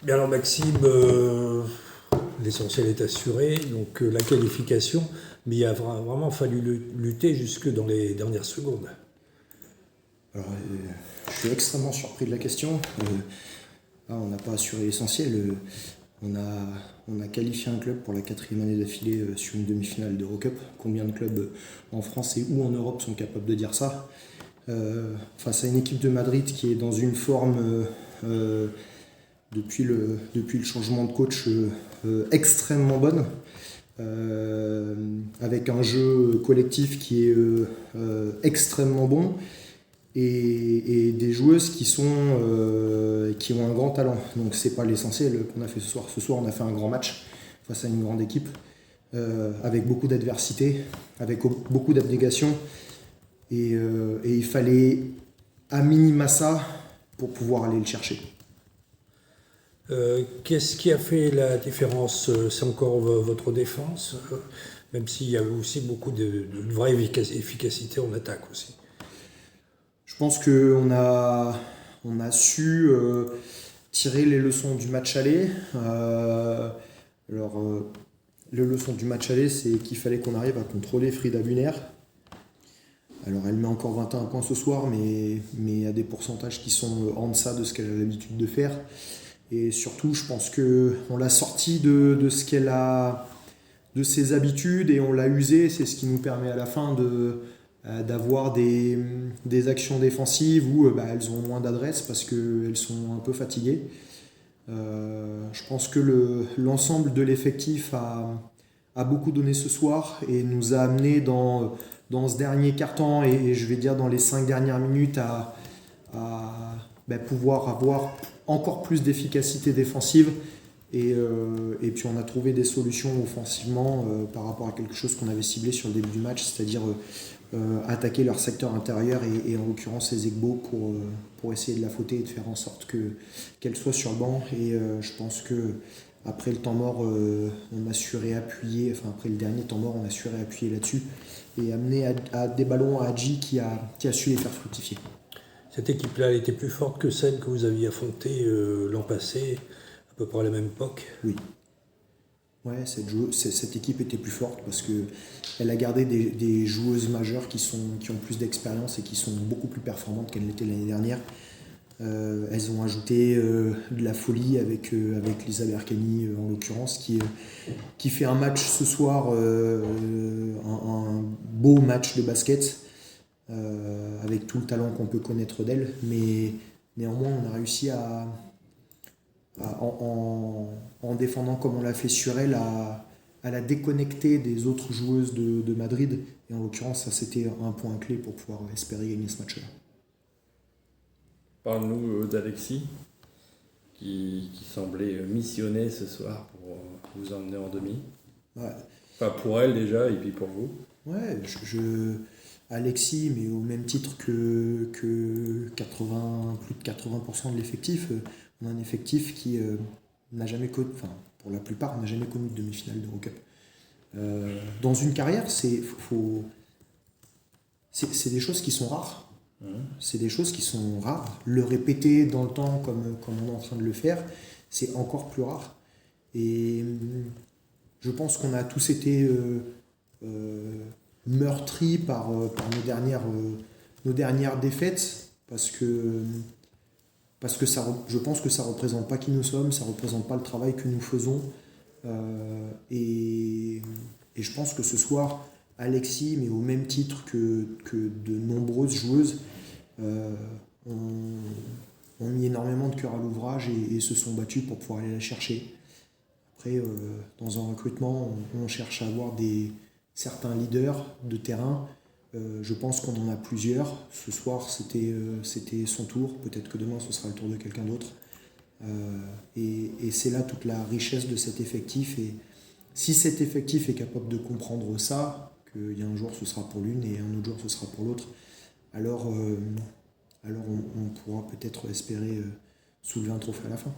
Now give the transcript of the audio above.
Bien alors Maxime, l'essentiel est assuré, donc la qualification, mais il a vraiment fallu lutter jusque dans les dernières secondes. Alors, je suis extrêmement surpris de la question. On n'a pas assuré l'essentiel. On a qualifié un club pour la 4e année d'affilée sur une demi-finale d'Eurocup. Combien de clubs en France et ou en Europe sont capables de dire ça face à une équipe de Madrid qui est dans une forme depuis le changement de coach extrêmement bonne, avec un jeu collectif qui est extrêmement bon et des joueuses qui ont un grand talent. Donc c'est pas l'essentiel qu'on a fait ce soir. Ce soir on a fait un grand match face à une grande équipe avec beaucoup d'adversité, avec beaucoup d'abnégation et il fallait à minima ça pour pouvoir aller le chercher. Qu'est-ce qui a fait la différence? C'est encore votre défense, même s'il y a aussi beaucoup de vraie efficacité en attaque aussi. Je pense qu'on a su tirer les leçons du match aller. Les leçons du match aller, c'est qu'il fallait qu'on arrive à contrôler Frida Buner. Alors elle met encore 21 points ce soir, mais il y a des pourcentages qui sont en deçà de ce qu'elle a l'habitude de faire. Et surtout, je pense qu'on l'a sortie de ce qu'elle a, de ses habitudes et on l'a usée. C'est ce qui nous permet à la fin d'avoir des actions défensives où elles ont moins d'adresse parce qu'elles sont un peu fatiguées. Je pense que l'ensemble de l'effectif a beaucoup donné ce soir et nous a amené dans ce dernier quart-temps et je vais dire dans les 5 dernières minutes à pouvoir avoir encore plus d'efficacité défensive et puis on a trouvé des solutions offensivement par rapport à quelque chose qu'on avait ciblé sur le début du match, c'est-à-dire attaquer leur secteur intérieur et en l'occurrence les Egbo pour essayer de la fauter et de faire en sorte qu'elle soit sur le banc et je pense que après le temps mort on a su réappuyer, après le dernier temps mort on a su réappuyer là-dessus et amener à des ballons à Hadji qui a su les faire fructifier. Cette équipe-là, elle était plus forte que celle que vous aviez affrontée l'an passé, à peu près à la même époque. Oui. Ouais, cette équipe était plus forte parce qu'elle a gardé des joueuses majeures qui ont plus d'expérience et qui sont beaucoup plus performantes qu'elles l'étaient l'année dernière. Elles ont ajouté de la folie avec Lisa Berkani en l'occurrence qui fait un match ce soir, un beau match de basket avec tout le talent qu'on peut connaître d'elle, mais néanmoins on a réussi en défendant comme on l'a fait sur elle à la déconnecter des autres joueuses de Madrid et en l'occurrence ça c'était un point clé pour pouvoir espérer gagner ce match-là. Parle-nous d'Alexis qui semblait missionné ce soir pour vous emmener en demi. Ouais. Enfin pour elle déjà et puis pour vous. Ouais, Alexis, mais au même titre que plus de 80% de l'effectif, on a un effectif qui n'a jamais connu, pour la plupart, n'a jamais connu de demi-finale d'Eurocup. Dans une carrière, c'est des choses qui sont rares. C'est des choses qui sont rares. Le répéter dans le temps comme on est en train de le faire, c'est encore plus rare. Et je pense qu'on a tous été meurtris par nos dernières défaites parce que je pense que ça ne représente pas qui nous sommes, ça ne représente pas le travail que nous faisons. Et je pense que ce soir, Alexis, mais au même titre que de nombreuses joueuses, ont mis énormément de cœur à l'ouvrage et se sont battus pour pouvoir aller la chercher. Après, dans un recrutement, on cherche à avoir certains leaders de terrain. Je pense qu'on en a plusieurs. Ce soir, c'était son tour. Peut-être que demain, ce sera le tour de quelqu'un d'autre. Et c'est là toute la richesse de cet effectif. Et si cet effectif est capable de comprendre ça, qu'il y a un jour ce sera pour l'une et un autre jour ce sera pour l'autre, alors on pourra peut-être espérer soulever un trophée à la fin.